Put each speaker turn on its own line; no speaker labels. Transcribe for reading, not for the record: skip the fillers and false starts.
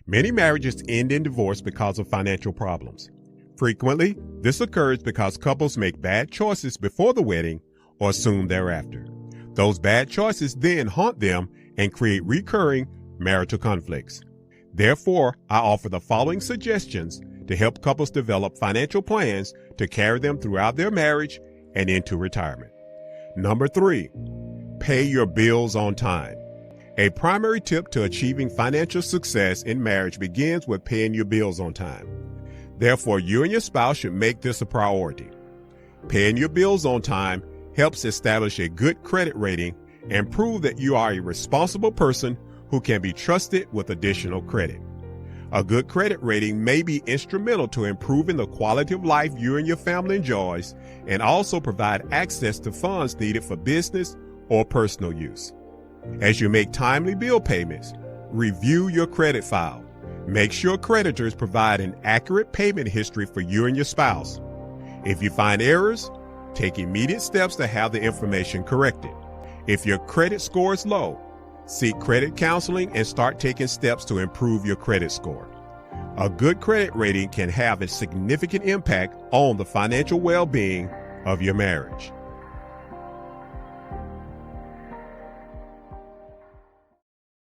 Many marriages end in divorce because of financial problems. Frequently, this occurs because couples make bad choices before the wedding or soon thereafter. Those bad choices then haunt them and create recurring marital conflicts. Therefore, I offer the following suggestions to help couples develop financial plans to carry them throughout their marriage and into retirement. Number 3, pay your bills on time. A primary tip to achieving financial success in marriage begins with paying your bills on time. Therefore, you and your spouse should make this a priority. Paying your bills on time helps establish a good credit rating and prove that you are a responsible person who can be trusted with additional credit. A good credit rating may be instrumental to improving the quality of life you and your family enjoys and also provide access to funds needed for business or personal use. As you make timely bill payments, review your credit file. Make sure creditors provide an accurate payment history for you and your spouse. If you find errors, take immediate steps to have the information corrected. If your credit score is low, seek credit counseling and start taking steps to improve your credit score. A good credit rating can have a significant impact on the financial well-being of your marriage.